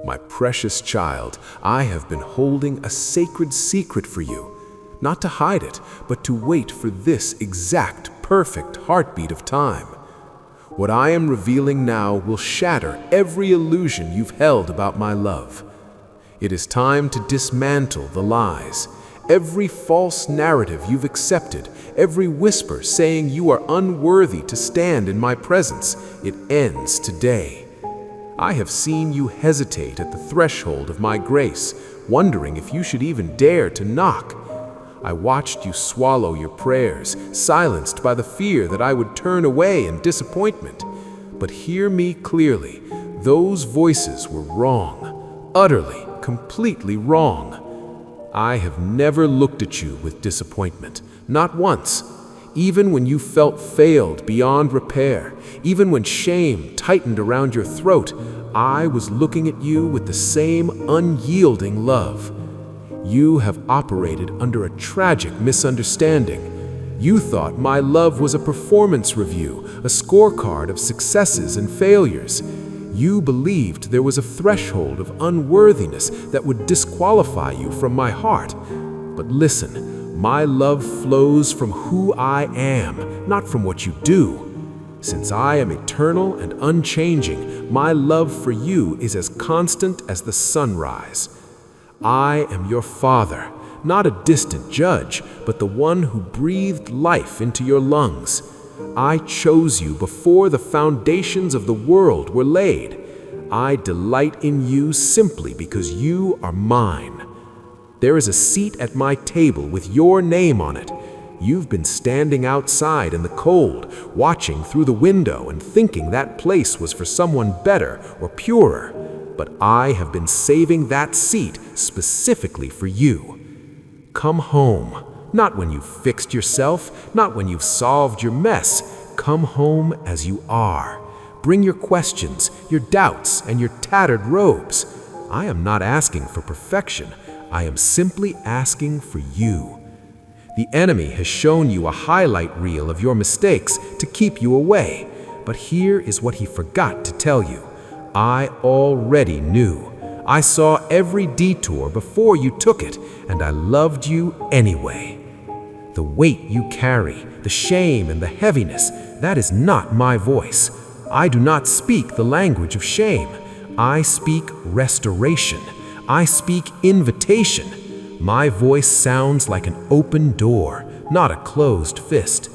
My precious child, I have been holding a sacred secret for you, not to hide it, but to wait for this exact, perfect heartbeat of time. What I am revealing now will shatter every illusion you've held about my love. It is time to dismantle the lies, every false narrative you've accepted, every whisper saying you are unworthy to stand in my presence. It ends today. I have seen you hesitate at the threshold of my grace, wondering if you should even dare to knock. I watched you swallow your prayers, silenced by the fear that I would turn away in disappointment. But hear me clearly, those voices were wrong, utterly, completely wrong. I have never looked at you with disappointment, not once. Even when you felt failed beyond repair, even when shame tightened around your throat, I was looking at you with the same unyielding love. You have operated under a tragic misunderstanding. You thought my love was a performance review, a scorecard of successes and failures. You believed there was a threshold of unworthiness that would disqualify you from my heart. But listen, my love flows from who I am, not from what you do. Since I am eternal and unchanging, my love for you is as constant as the sunrise. I am your father, not a distant judge, but the one who breathed life into your lungs. I chose you before the foundations of the world were laid. I delight in you simply because you are mine. There is a seat at my table with your name on it. You've been standing outside in the cold, watching through the window and thinking that place was for someone better or purer. But I have been saving that seat specifically for you. Come home, not when you've fixed yourself, not when you've solved your mess. Come home as you are. Bring your questions, your doubts, and your tattered robes. I am not asking for perfection. I am simply asking for you. The enemy has shown you a highlight reel of your mistakes to keep you away. But here is what he forgot to tell you. I already knew. I saw every detour before you took it, and I loved you anyway. The weight you carry, the shame and the heaviness, that is not my voice. I do not speak the language of shame. I speak restoration. I speak invitation. My voice sounds like an open door, not a closed fist.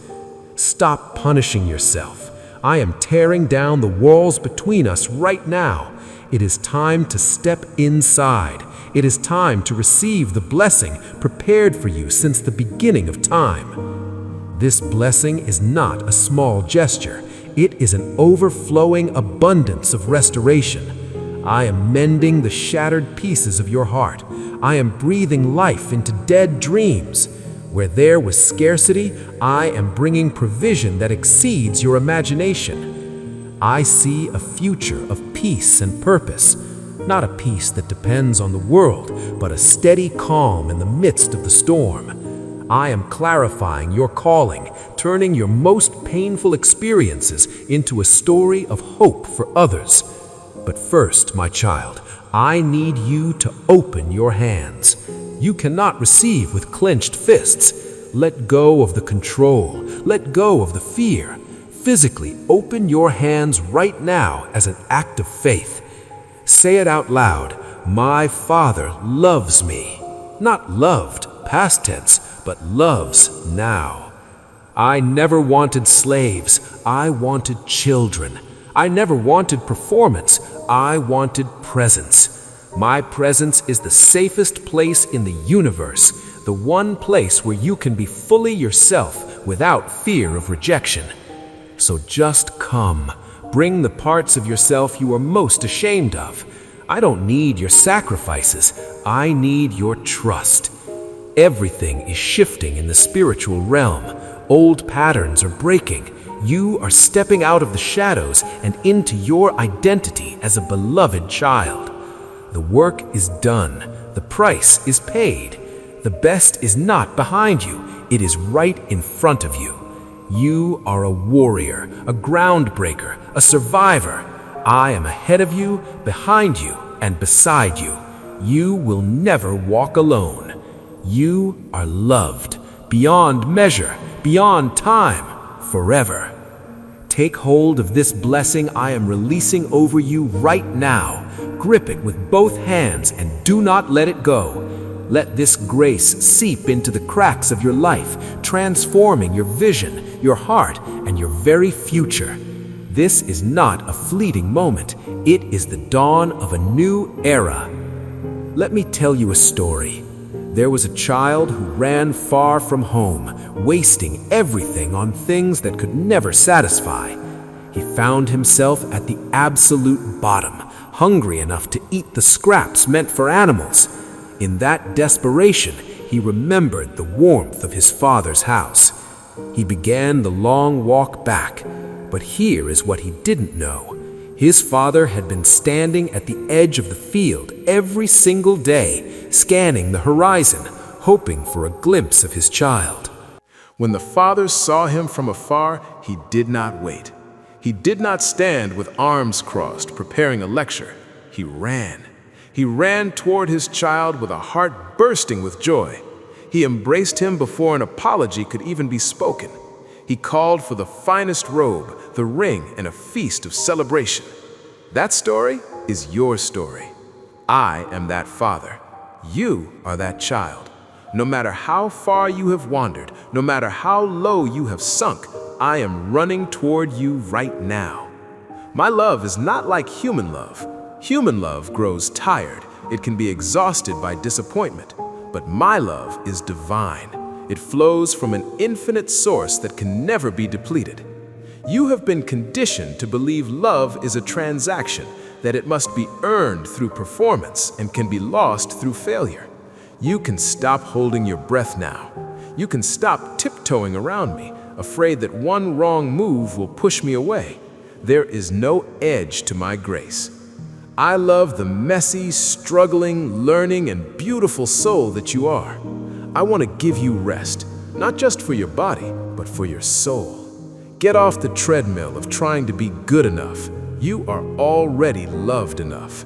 Stop punishing yourself. I am tearing down the walls between us right now. It is time to step inside. It is time to receive the blessing prepared for you since the beginning of time. This blessing is not a small gesture. It is an overflowing abundance of restoration. I am mending the shattered pieces of your heart. I am breathing life into dead dreams. Where there was scarcity, I am bringing provision that exceeds your imagination. I see a future of peace and purpose, not a peace that depends on the world, but a steady calm in the midst of the storm. I am clarifying your calling, turning your most painful experiences into a story of hope for others. But first, my child, I need you to open your hands. You cannot receive with clenched fists. Let go of the control. Let go of the fear. Physically open your hands right now as an act of faith. Say it out loud. My Father loves me. Not loved, past tense, but loves now. I never wanted slaves. I wanted children. I never wanted performance. I wanted presence. My presence is the safest place in the universe, the one place where you can be fully yourself without fear of rejection. So just come. Bring the parts of yourself you are most ashamed of. I don't need your sacrifices. I need your trust. Everything is shifting in the spiritual realm. Old patterns are breaking. You are stepping out of the shadows and into your identity as a beloved child. The work is done. The price is paid. The best is not behind you. It is right in front of you. You are a warrior, a groundbreaker, a survivor. I am ahead of you, behind you, and beside you. You will never walk alone. You are loved beyond measure, beyond time, forever. Take hold of this blessing I am releasing over you right now. Grip it with both hands and do not let it go. Let this grace seep into the cracks of your life, transforming your vision, your heart, and your very future. This is not a fleeting moment. It is the dawn of a new era. Let me tell you a story. There was a child who ran far from home, wasting everything on things that could never satisfy. He found himself at the absolute bottom, hungry enough to eat the scraps meant for animals. In that desperation, he remembered the warmth of his father's house. He began the long walk back, but here is what he didn't know. His father had been standing at the edge of the field every single day, scanning the horizon, hoping for a glimpse of his child. When the father saw him from afar, he did not wait. He did not stand with arms crossed, preparing a lecture. He ran. He ran toward his child with a heart bursting with joy. He embraced him before an apology could even be spoken. He called for the finest robe, the ring, and a feast of celebration. That story is your story. I am that father. You are that child. No matter how far you have wandered, no matter how low you have sunk, I am running toward you right now. My love is not like human love. Human love grows tired. It can be exhausted by disappointment. But my love is divine. It flows from an infinite source that can never be depleted. You have been conditioned to believe love is a transaction, that it must be earned through performance and can be lost through failure. You can stop holding your breath now. You can stop tiptoeing around me, afraid that one wrong move will push me away. There is no edge to my grace. I love the messy, struggling, learning, and beautiful soul that you are. I want to give you rest, not just for your body, but for your soul. Get off the treadmill of trying to be good enough. You are already loved enough.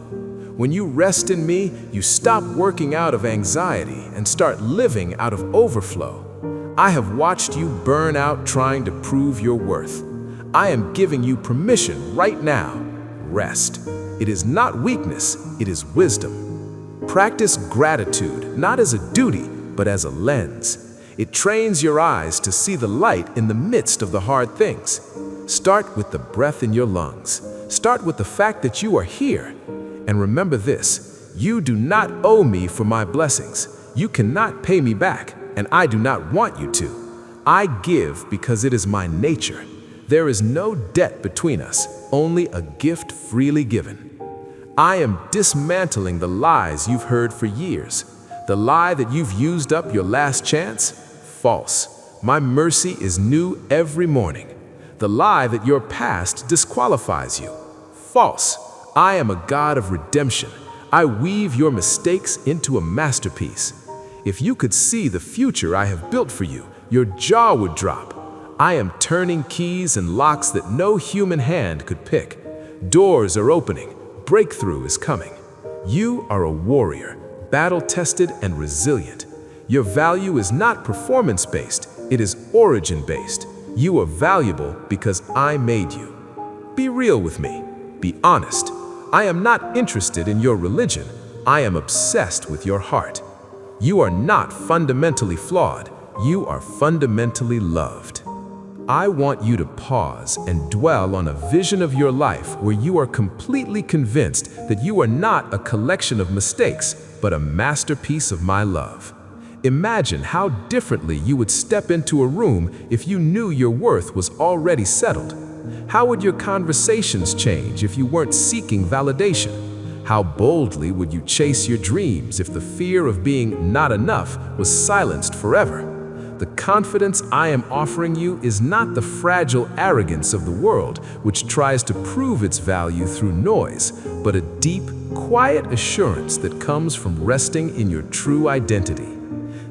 When you rest in me, you stop working out of anxiety and start living out of overflow. I have watched you burn out trying to prove your worth. I am giving you permission right now. Rest. It is not weakness, it is wisdom. Practice gratitude, not as a duty, but as a lens. It trains your eyes to see the light in the midst of the hard things. Start with the breath in your lungs. Start with the fact that you are here. And remember this, you do not owe me for my blessings. You cannot pay me back, and I do not want you to. I give because it is my nature. There is no debt between us, only a gift freely given. I am dismantling the lies you've heard for years. The lie that you've used up your last chance? False. My mercy is new every morning. The lie that your past disqualifies you? False. I am a God of redemption. I weave your mistakes into a masterpiece. If you could see the future I have built for you, your jaw would drop. I am turning keys and locks that no human hand could pick. Doors are opening. Breakthrough is coming. You are a warrior, battle-tested and resilient. Your value is not performance-based, it is origin-based. You are valuable because I made you. Be real with me. Be honest. I am not interested in your religion. I am obsessed with your heart. You are not fundamentally flawed. You are fundamentally loved. I want you to pause and dwell on a vision of your life where you are completely convinced that you are not a collection of mistakes, but a masterpiece of my love. Imagine how differently you would step into a room if you knew your worth was already settled. How would your conversations change if you weren't seeking validation? How boldly would you chase your dreams if the fear of being not enough was silenced forever? The confidence I am offering you is not the fragile arrogance of the world, which tries to prove its value through noise, but a deep, quiet assurance that comes from resting in your true identity.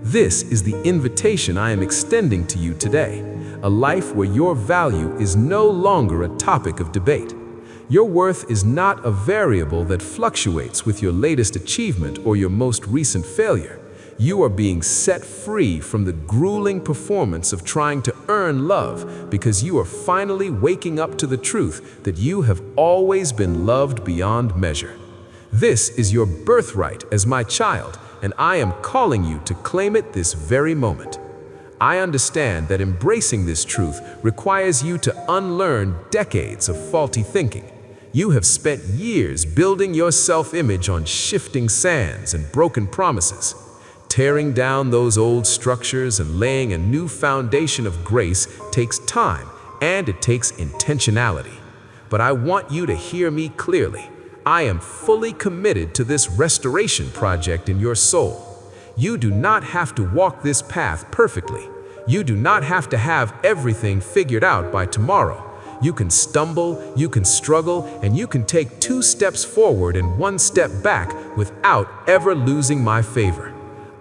This is the invitation I am extending to you today, a life where your value is no longer a topic of debate. Your worth is not a variable that fluctuates with your latest achievement or your most recent failure. You are being set free from the grueling performance of trying to earn love because you are finally waking up to the truth that you have always been loved beyond measure. This is your birthright as my child, and I am calling you to claim it this very moment. I understand that embracing this truth requires you to unlearn decades of faulty thinking. You have spent years building your self-image on shifting sands and broken promises. Tearing down those old structures and laying a new foundation of grace takes time and it takes intentionality. But I want you to hear me clearly. I am fully committed to this restoration project in your soul. You do not have to walk this path perfectly. You do not have to have everything figured out by tomorrow. You can stumble, you can struggle, and you can take 2 steps forward and 1 step back without ever losing my favor.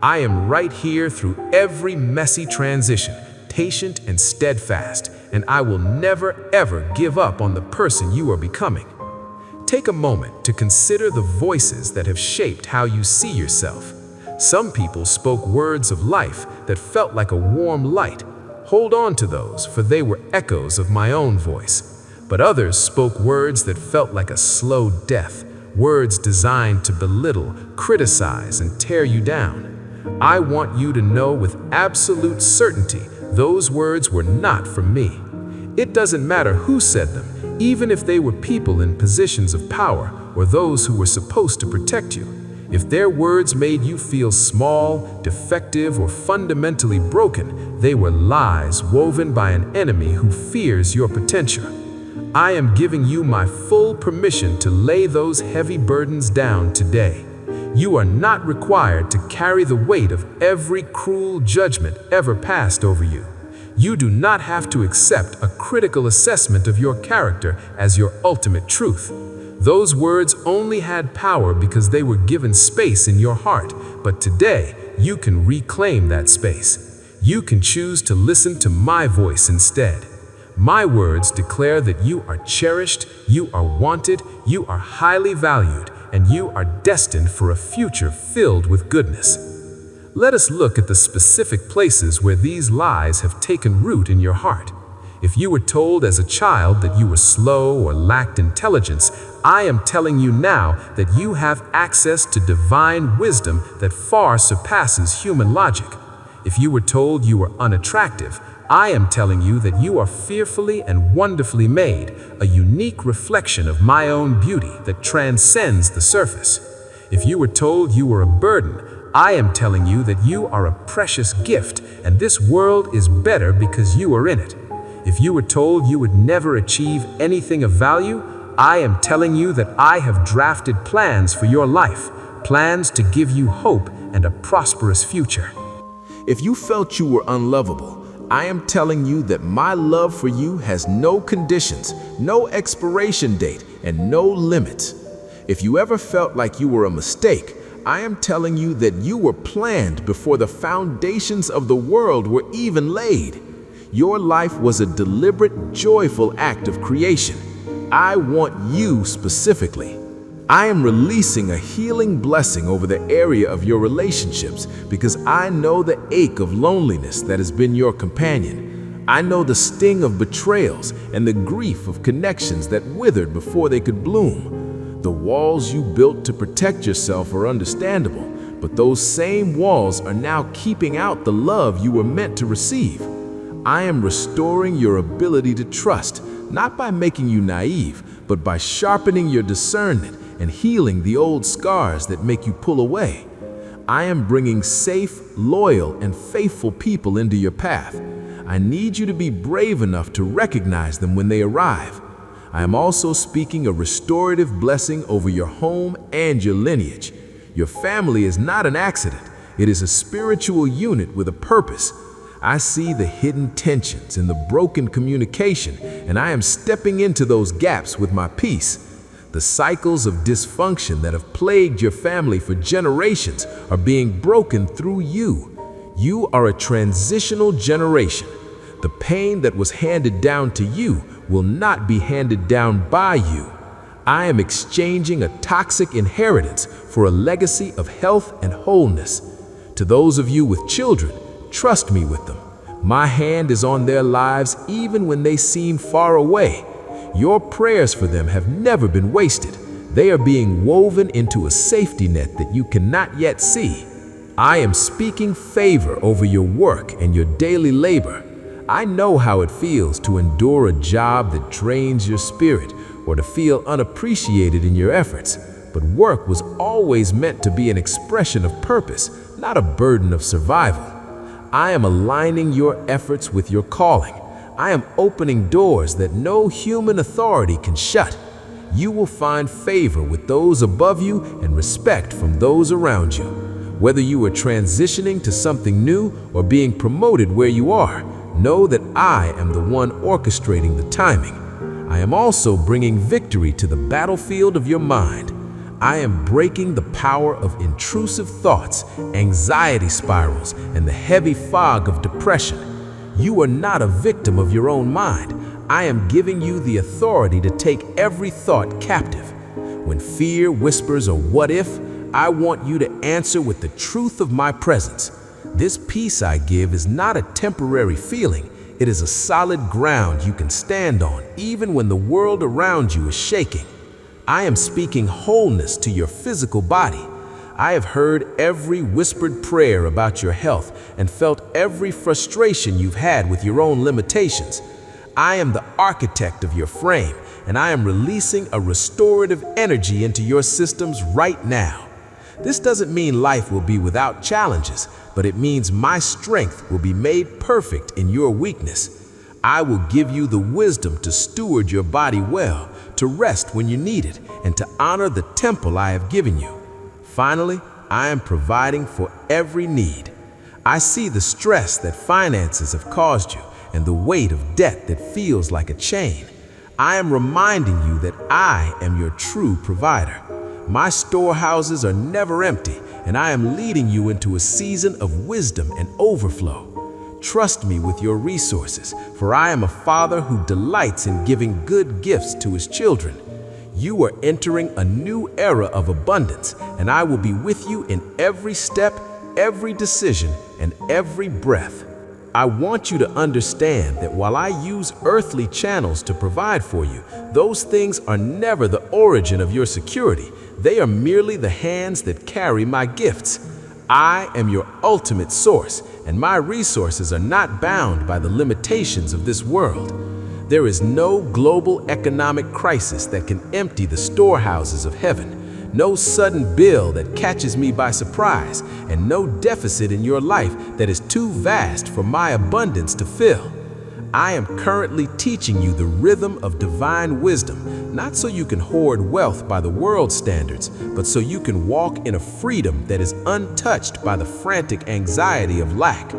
I am right here through every messy transition, patient and steadfast, and I will never ever give up on the person you are becoming. Take a moment to consider the voices that have shaped how you see yourself. Some people spoke words of life that felt like a warm light. Hold on to those, for they were echoes of my own voice. But others spoke words that felt like a slow death, words designed to belittle, criticize, and tear you down. I want you to know with absolute certainty those words were not from me. It doesn't matter who said them, even if they were people in positions of power or those who were supposed to protect you. If their words made you feel small, defective, or fundamentally broken, they were lies woven by an enemy who fears your potential. I am giving you my full permission to lay those heavy burdens down today. You are not required to carry the weight of every cruel judgment ever passed over you. You do not have to accept a critical assessment of your character as your ultimate truth. Those words only had power because they were given space in your heart, but today you can reclaim that space. You can choose to listen to my voice instead. My words declare that you are cherished, you are wanted, you are highly valued, and you are destined for a future filled with goodness. Let us look at the specific places where these lies have taken root in your heart. If you were told as a child that you were slow or lacked intelligence, I am telling you now that you have access to divine wisdom that far surpasses human logic. If you were told you were unattractive, I am telling you that you are fearfully and wonderfully made, a unique reflection of my own beauty that transcends the surface. If you were told you were a burden, I am telling you that you are a precious gift, and this world is better because you are in it. If you were told you would never achieve anything of value, I am telling you that I have drafted plans for your life, plans to give you hope and a prosperous future. If you felt you were unlovable, I am telling you that my love for you has no conditions, no expiration date, and no limits. If you ever felt like you were a mistake, I am telling you that you were planned before the foundations of the world were even laid. Your life was a deliberate, joyful act of creation. I want you specifically. I am releasing a healing blessing over the area of your relationships because I know the ache of loneliness that has been your companion. I know the sting of betrayals and the grief of connections that withered before they could bloom. The walls you built to protect yourself are understandable, but those same walls are now keeping out the love you were meant to receive. I am restoring your ability to trust, not by making you naive, but by sharpening your discernment and healing the old scars that make you pull away. I am bringing safe, loyal, and faithful people into your path. I need you to be brave enough to recognize them when they arrive. I am also speaking a restorative blessing over your home and your lineage. Your family is not an accident. It is a spiritual unit with a purpose. I see the hidden tensions and the broken communication, and I am stepping into those gaps with my peace. The cycles of dysfunction that have plagued your family for generations are being broken through you. You are a transitional generation. The pain that was handed down to you will not be handed down by you. I am exchanging a toxic inheritance for a legacy of health and wholeness. To those of you with children, trust me with them. My hand is on their lives even when they seem far away. Your prayers for them have never been wasted. They are being woven into a safety net that you cannot yet see. I am speaking favor over your work and your daily labor. I know how it feels to endure a job that drains your spirit or to feel unappreciated in your efforts. But work was always meant to be an expression of purpose, not a burden of survival. I am aligning your efforts with your calling. I am opening doors that no human authority can shut. You will find favor with those above you and respect from those around you. Whether you are transitioning to something new or being promoted where you are, know that I am the one orchestrating the timing. I am also bringing victory to the battlefield of your mind. I am breaking the power of intrusive thoughts, anxiety spirals, and the heavy fog of depression. You are not a victim of your own mind. I am giving you the authority to take every thought captive. When fear whispers a what if, I want you to answer with the truth of my presence. This peace I give is not a temporary feeling. It is a solid ground you can stand on, even when the world around you is shaking. I am speaking wholeness to your physical body. I have heard every whispered prayer about your health and felt every frustration you've had with your own limitations. I am the architect of your frame, and I am releasing a restorative energy into your systems right now. This doesn't mean life will be without challenges, but it means my strength will be made perfect in your weakness. I will give you the wisdom to steward your body well, to rest when you need it, and to honor the temple I have given you. Finally, I am providing for every need. I see the stress that finances have caused you and the weight of debt that feels like a chain. I am reminding you that I am your true provider. My storehouses are never empty, and I am leading you into a season of wisdom and overflow. Trust me with your resources, for I am a father who delights in giving good gifts to his children. You are entering a new era of abundance, and I will be with you in every step, every decision, and every breath. I want you to understand that while I use earthly channels to provide for you, those things are never the origin of your security. They are merely the hands that carry my gifts. I am your ultimate source, and my resources are not bound by the limitations of this world. There is no global economic crisis that can empty the storehouses of heaven. No sudden bill that catches me by surprise, and no deficit in your life that is too vast for my abundance to fill. I am currently teaching you the rhythm of divine wisdom, not so you can hoard wealth by the world's standards, but so you can walk in a freedom that is untouched by the frantic anxiety of lack.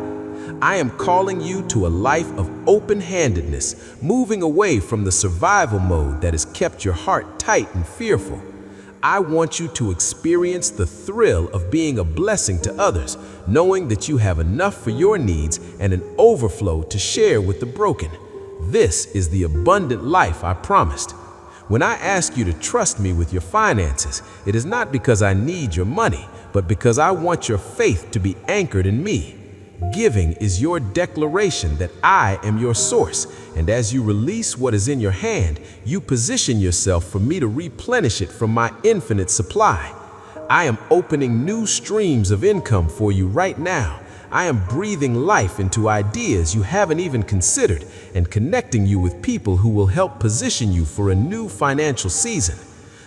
I am calling you to a life of open-handedness, moving away from the survival mode that has kept your heart tight and fearful. I want you to experience the thrill of being a blessing to others, knowing that you have enough for your needs and an overflow to share with the broken. This is the abundant life I promised. When I ask you to trust me with your finances, it is not because I need your money, but because I want your faith to be anchored in me. Giving is your declaration that I am your source, and as you release what is in your hand, you position yourself for me to replenish it from my infinite supply. I am opening new streams of income for you right now. I am breathing life into ideas you haven't even considered and connecting you with people who will help position you for a new financial season.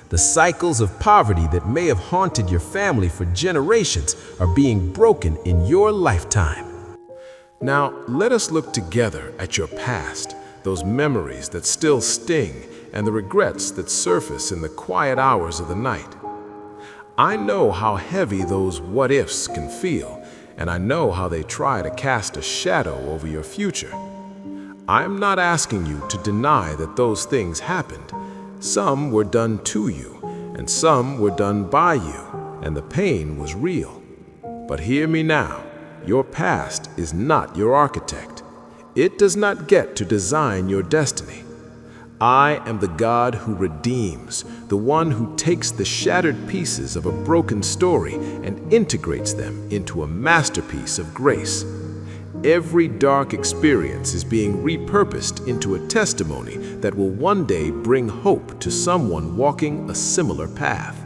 The cycles of poverty that may have haunted your family for generations are being broken in your lifetime. Now, let us look together at your past, those memories that still sting, and the regrets that surface in the quiet hours of the night. I know how heavy those what-ifs can feel, and I know how they try to cast a shadow over your future. I am not asking you to deny that those things happened. Some were done to you, and some were done by you, and the pain was real. But hear me now, your past is not your architect. It does not get to design your destiny. I am the God who redeems, the one who takes the shattered pieces of a broken story and integrates them into a masterpiece of grace. Every dark experience is being repurposed into a testimony that will one day bring hope to someone walking a similar path.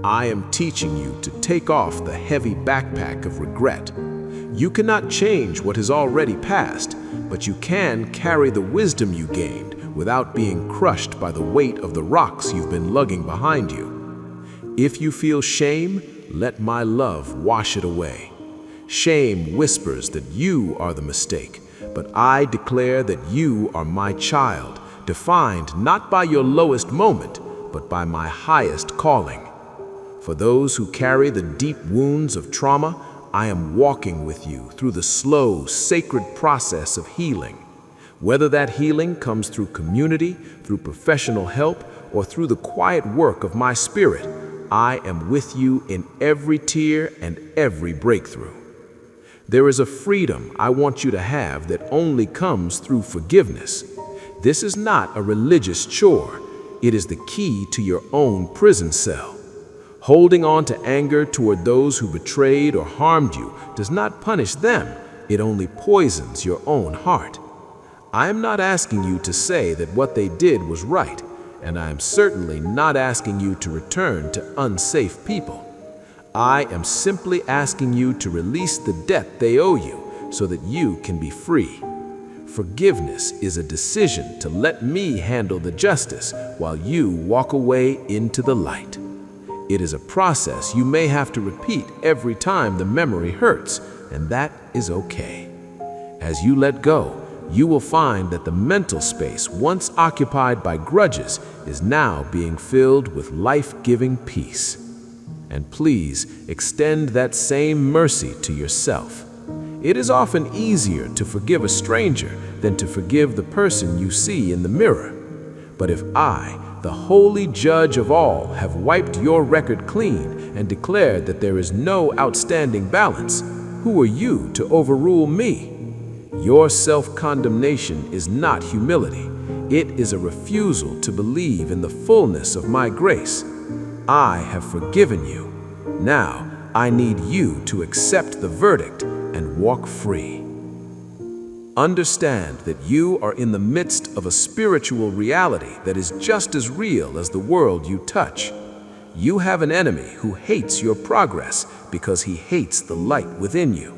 I am teaching you to take off the heavy backpack of regret. You cannot change what has already passed, but you can carry the wisdom you gained without being crushed by the weight of the rocks you've been lugging behind you. If you feel shame, let my love wash it away. Shame whispers that you are the mistake, but I declare that you are my child, defined not by your lowest moment, but by my highest calling. For those who carry the deep wounds of trauma, I am walking with you through the slow, sacred process of healing. Whether that healing comes through community, through professional help, or through the quiet work of my spirit, I am with you in every tear and every breakthrough. There is a freedom I want you to have that only comes through forgiveness. This is not a religious chore. It is the key to your own prison cell. Holding on to anger toward those who betrayed or harmed you does not punish them. It only poisons your own heart. I am not asking you to say that what they did was right, and I am certainly not asking you to return to unsafe people. I am simply asking you to release the debt they owe you so that you can be free. Forgiveness is a decision to let me handle the justice while you walk away into the light. It is a process you may have to repeat every time the memory hurts, and that is okay. As you let go, you will find that the mental space once occupied by grudges is now being filled with life-giving peace. And please extend that same mercy to yourself. It is often easier to forgive a stranger than to forgive the person you see in the mirror. But if I, the holy judge of all, have wiped your record clean and declared that there is no outstanding balance, who are you to overrule me? Your self-condemnation is not humility. It is a refusal to believe in the fullness of my grace. I have forgiven you. Now, I need you to accept the verdict and walk free. Understand that you are in the midst of a spiritual reality that is just as real as the world you touch. You have an enemy who hates your progress because he hates the light within you.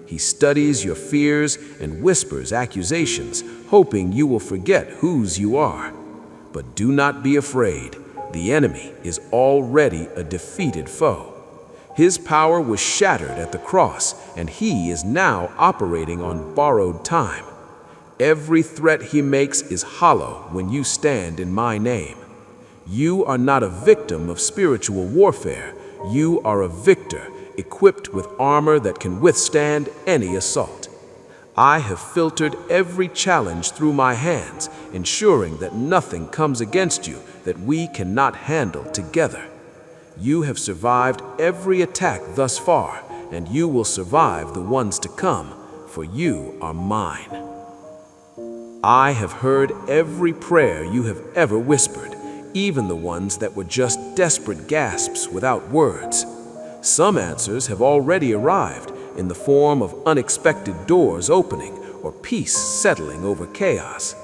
He studies your fears and whispers accusations, hoping you will forget whose you are. But do not be afraid. The enemy is already a defeated foe. His power was shattered at the cross, and he is now operating on borrowed time. Every threat he makes is hollow when you stand in my name. You are not a victim of spiritual warfare. You are a victor, equipped with armor that can withstand any assault. I have filtered every challenge through my hands, ensuring that nothing comes against you that we cannot handle together. You have survived every attack thus far, and you will survive the ones to come, for you are mine. I have heard every prayer you have ever whispered, even the ones that were just desperate gasps without words. Some answers have already arrived in the form of unexpected doors opening or peace settling over chaos.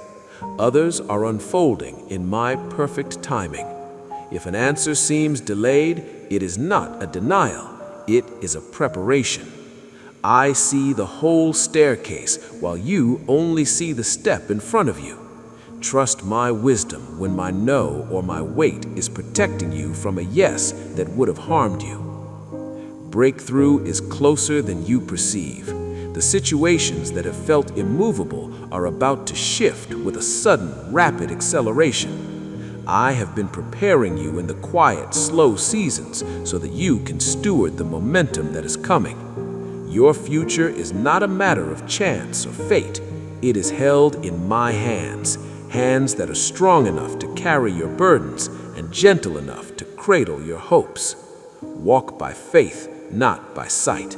Others are unfolding in my perfect timing. If an answer seems delayed, it is not a denial, it is a preparation. I see the whole staircase while you only see the step in front of you. Trust my wisdom when my no or my wait is protecting you from a yes that would have harmed you. Breakthrough is closer than you perceive. The situations that have felt immovable are about to shift with a sudden, rapid acceleration. I have been preparing you in the quiet, slow seasons so that you can steward the momentum that is coming. Your future is not a matter of chance or fate. It is held in my hands, hands that are strong enough to carry your burdens and gentle enough to cradle your hopes. Walk by faith, not by sight.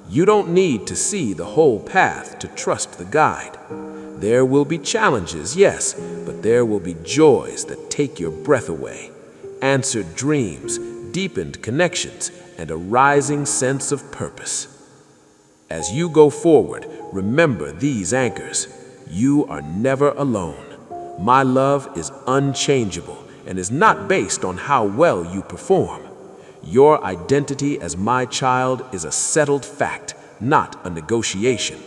You don't need to see the whole path to trust the guide. There will be challenges, yes, but there will be joys that take your breath away, answered dreams, deepened connections, and a rising sense of purpose. As you go forward, remember these anchors. You are never alone. My love is unchangeable and is not based on how well you perform. Your identity as my child is a settled fact, not a negotiation.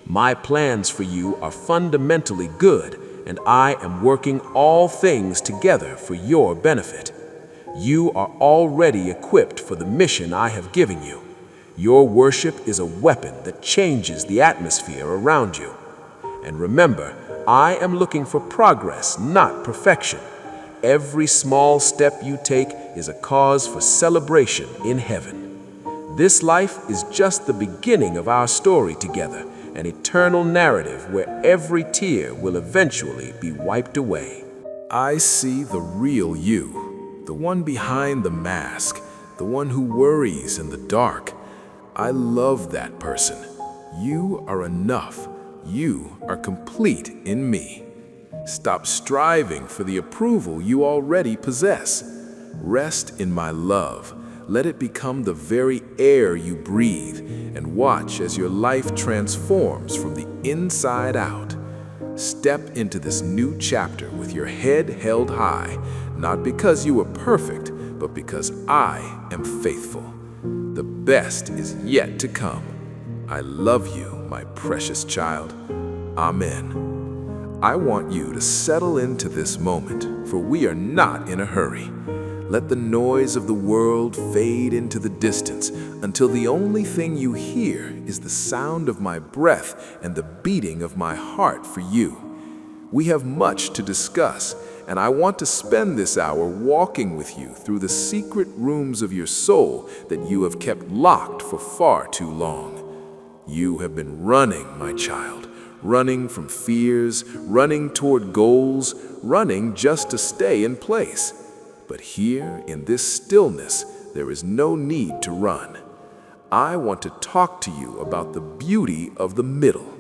My plans for you are fundamentally good, and I am working all things together for your benefit. You are already equipped for the mission I have given you. Your worship is a weapon that changes the atmosphere around you. And remember, I am looking for progress, not perfection. Every small step you take is a cause for celebration in heaven. This life is just the beginning of our story together, an eternal narrative where every tear will eventually be wiped away. I see the real you, the one behind the mask, the one who worries in the dark. I love that person. You are enough. You are complete in me. Stop striving for the approval you already possess. Rest in my love. Let it become the very air you breathe, and watch as your life transforms from the inside out. Step into this new chapter with your head held high, not because you are perfect, but because I am faithful. The best is yet to come. I love you, my precious child. Amen. I want you to settle into this moment, for we are not in a hurry. Let the noise of the world fade into the distance until the only thing you hear is the sound of my breath and the beating of my heart for you. We have much to discuss, and I want to spend this hour walking with you through the secret rooms of your soul that you have kept locked for far too long. You have been running, my child. Running from fears, running toward goals, running just to stay in place. But here, in this stillness, there is no need to run. I want to talk to you about the beauty of the middle.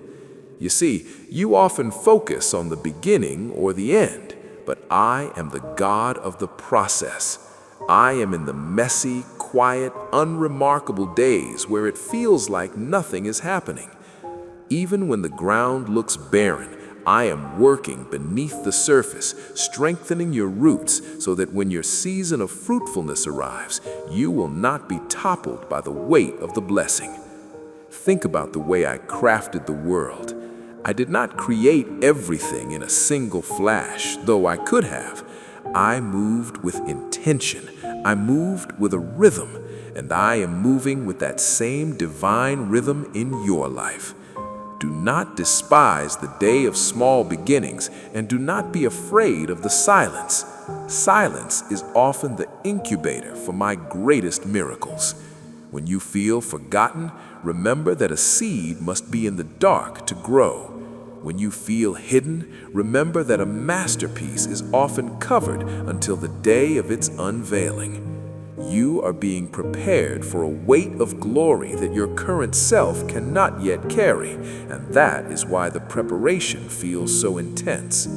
You see, you often focus on the beginning or the end, but I am the God of the process. I am in the messy, quiet, unremarkable days where it feels like nothing is happening. Even when the ground looks barren, I am working beneath the surface, strengthening your roots so that when your season of fruitfulness arrives, you will not be toppled by the weight of the blessing. Think about the way I crafted the world. I did not create everything in a single flash, though I could have. I moved with intention. I moved with a rhythm, and I am moving with that same divine rhythm in your life. Do not despise the day of small beginnings, and do not be afraid of the silence. Silence is often the incubator for my greatest miracles. When you feel forgotten, remember that a seed must be in the dark to grow. When you feel hidden, remember that a masterpiece is often covered until the day of its unveiling. You are being prepared for a weight of glory that your current self cannot yet carry, and that is why the preparation feels so intense.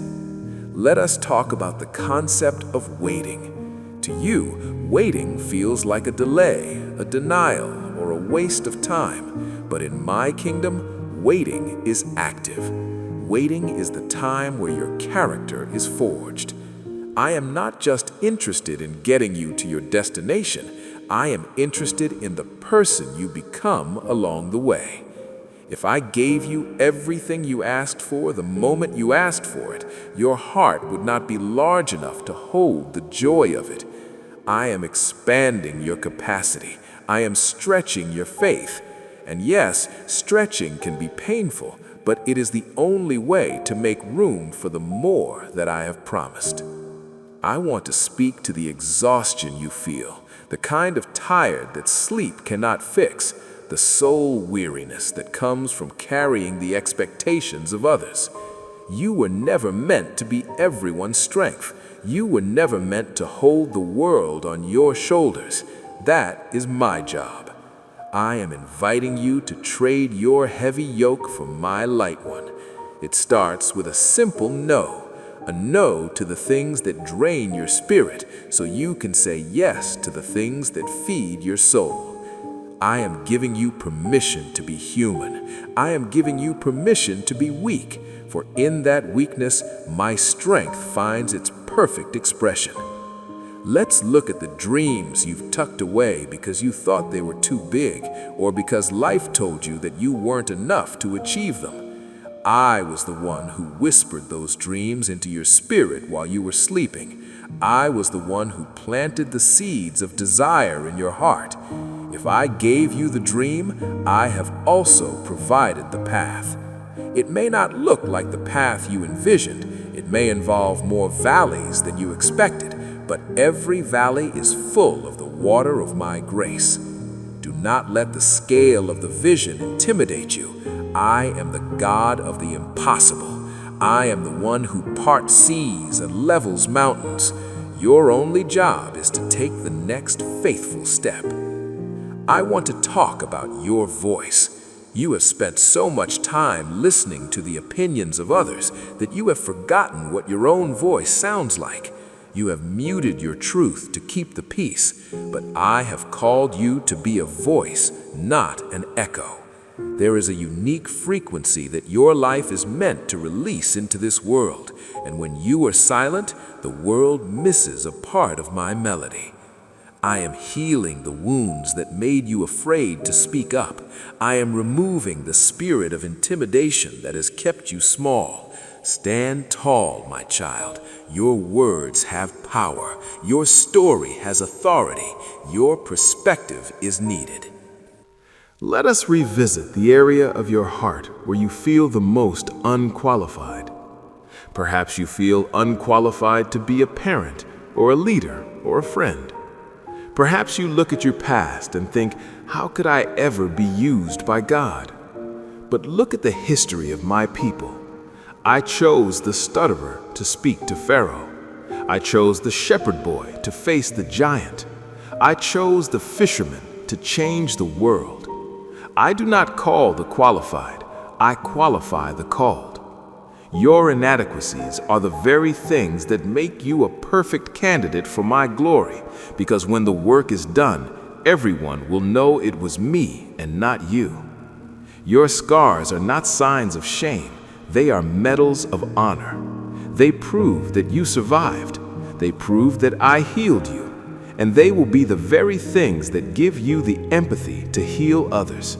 Let us talk about the concept of waiting. To you, waiting feels like a delay, a denial, or a waste of time. But in my kingdom, waiting is active. Waiting is the time where your character is forged. I am not just interested in getting you to your destination. I am interested in the person you become along the way. If I gave you everything you asked for the moment you asked for it, your heart would not be large enough to hold the joy of it. I am expanding your capacity. I am stretching your faith. And yes, stretching can be painful, but it is the only way to make room for the more that I have promised. I want to speak to the exhaustion you feel, the kind of tired that sleep cannot fix, the soul weariness that comes from carrying the expectations of others. You were never meant to be everyone's strength. You were never meant to hold the world on your shoulders. That is my job. I am inviting you to trade your heavy yoke for my light one. It starts with a simple no, a no to the things that drain your spirit so you can say yes to the things that feed your soul. I am giving you permission to be human. I am giving you permission to be weak, for in that weakness, my strength finds its perfect expression. Let's look at the dreams you've tucked away because you thought they were too big, or because life told you that you weren't enough to achieve them. I was the one who whispered those dreams into your spirit while you were sleeping. I was the one who planted the seeds of desire in your heart. If I gave you the dream, I have also provided the path. It may not look like the path you envisioned. It may involve more valleys than you expected, but every valley is full of the water of my grace. Do not let the scale of the vision intimidate you. I am the God of the impossible. I am the one who parts seas and levels mountains. Your only job is to take the next faithful step. I want to talk about your voice. You have spent so much time listening to the opinions of others that you have forgotten what your own voice sounds like. You have muted your truth to keep the peace, but I have called you to be a voice, not an echo. There is a unique frequency that your life is meant to release into this world, and when you are silent, the world misses a part of my melody. I am healing the wounds that made you afraid to speak up. I am removing the spirit of intimidation that has kept you small. Stand tall, my child. Your words have power. Your story has authority. Your perspective is needed. Let us revisit the area of your heart where you feel the most unqualified. Perhaps you feel unqualified to be a parent or a leader or a friend. Perhaps you look at your past and think, how could I ever be used by God? But look at the history of my people. I chose the stutterer to speak to Pharaoh. I chose the shepherd boy to face the giant. I chose the fisherman to change the world. I do not call the qualified, I qualify the called. Your inadequacies are the very things that make you a perfect candidate for my glory, because when the work is done, everyone will know it was me and not you. Your scars are not signs of shame, they are medals of honor. They prove that you survived. They prove that I healed you. And they will be the very things that give you the empathy to heal others.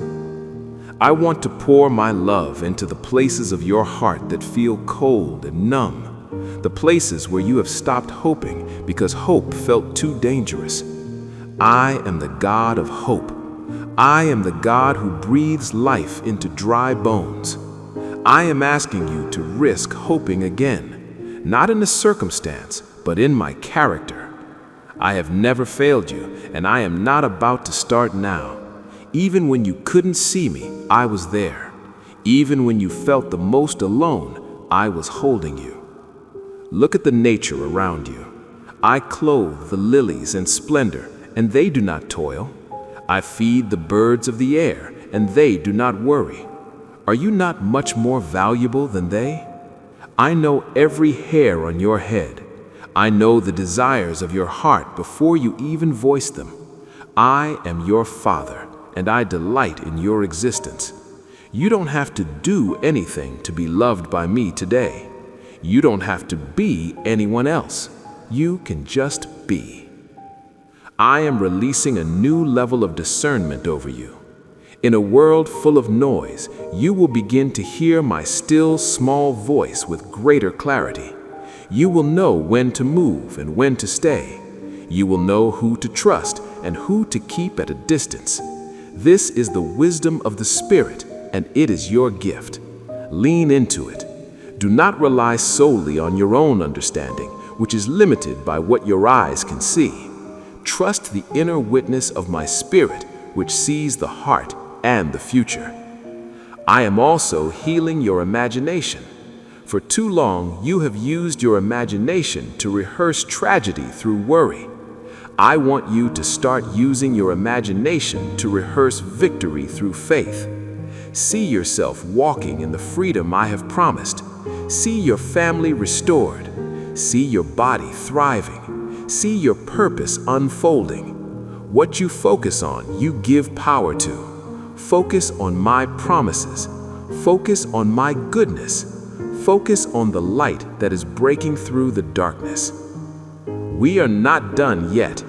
I want to pour my love into the places of your heart that feel cold and numb, the places where you have stopped hoping because hope felt too dangerous. I am the God of hope. I am the God who breathes life into dry bones. I am asking you to risk hoping again, not in a circumstance, but in my character. I have never failed you, and I am not about to start now. Even when you couldn't see me, I was there. Even when you felt the most alone, I was holding you. Look at the nature around you. I clothe the lilies in splendor, and they do not toil. I feed the birds of the air, and they do not worry. Are you not much more valuable than they? I know every hair on your head. I know the desires of your heart before you even voice them. I am your Father, and I delight in your existence. You don't have to do anything to be loved by me today. You don't have to be anyone else. You can just be. I am releasing a new level of discernment over you. In a world full of noise, you will begin to hear my still, small voice with greater clarity. You will know when to move and when to stay. You will know who to trust and who to keep at a distance. This is the wisdom of the Spirit, and it is your gift. Lean into it. Do not rely solely on your own understanding, which is limited by what your eyes can see. Trust the inner witness of my Spirit, which sees the heart and the future. I am also healing your imagination. For too long, you have used your imagination to rehearse tragedy through worry. I want you to start using your imagination to rehearse victory through faith. See yourself walking in the freedom I have promised. See your family restored. See your body thriving. See your purpose unfolding. What you focus on, you give power to. Focus on my promises. Focus on my goodness. Focus on the light that is breaking through the darkness. We are not done yet.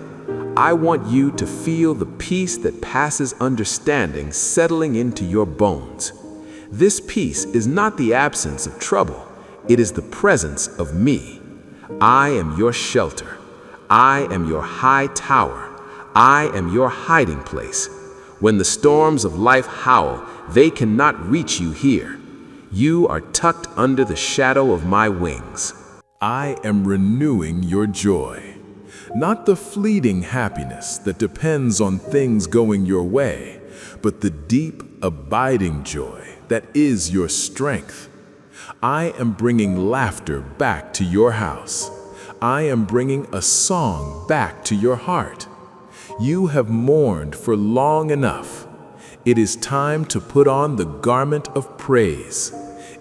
I want you to feel the peace that passes understanding settling into your bones. This peace is not the absence of trouble. It is the presence of me. I am your shelter. I am your high tower. I am your hiding place. When the storms of life howl, they cannot reach you here. You are tucked under the shadow of my wings. I am renewing your joy, not the fleeting happiness that depends on things going your way, but the deep, abiding joy that is your strength. I am bringing laughter back to your house. I am bringing a song back to your heart. You have mourned for long enough. It is time to put on the garment of praise.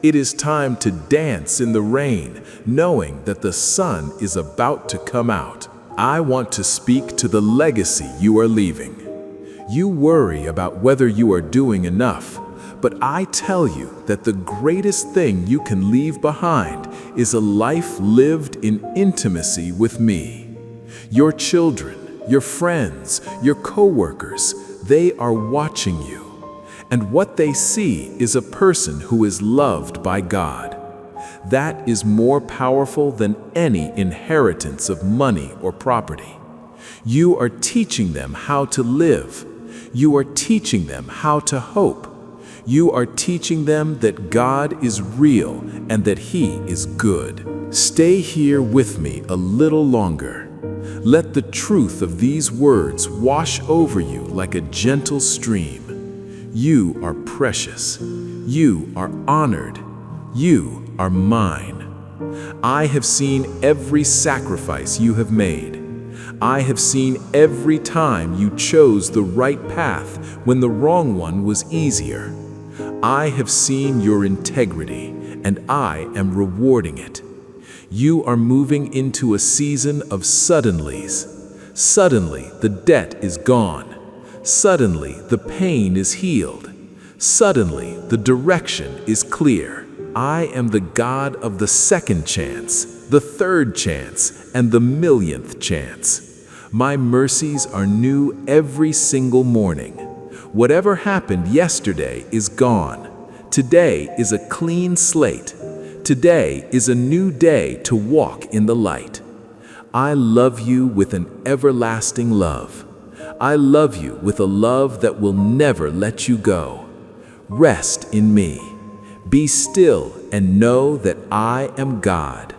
It is time to dance in the rain, knowing that the sun is about to come out. I want to speak to the legacy you are leaving. You worry about whether you are doing enough, but I tell you that the greatest thing you can leave behind is a life lived in intimacy with me. Your children, your friends, your co-workers, they are watching you. And what they see is a person who is loved by God. That is more powerful than any inheritance of money or property. You are teaching them how to live. You are teaching them how to hope. You are teaching them that God is real and that He is good. Stay here with me a little longer. Let the truth of these words wash over you like a gentle stream. You are precious. You are honored. You are mine. I have seen every sacrifice you have made. I have seen every time you chose the right path when the wrong one was easier. I have seen your integrity, and I am rewarding it. You are moving into a season of suddenlies. Suddenly, the debt is gone. Suddenly, the pain is healed. Suddenly, the direction is clear. I am the God of the second chance, the third chance, and the millionth chance. My mercies are new every single morning. Whatever happened yesterday is gone. Today is a clean slate. Today is a new day to walk in the light. I love you with an everlasting love. I love you with a love that will never let you go. Rest in me. Be still and know that I am God.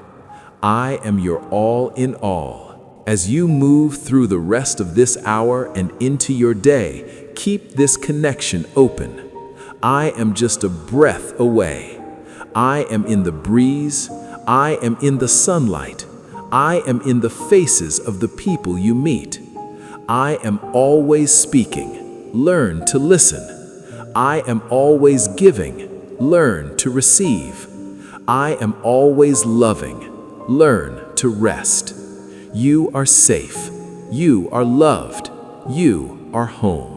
I am your all in all. As you move through the rest of this hour and into your day, keep this connection open. I am just a breath away. I am in the breeze. I am in the sunlight. I am in the faces of the people you meet. I am always speaking. Learn to listen. I am always giving. Learn to receive. I am always loving. Learn to rest. You are safe. You are loved. You are home.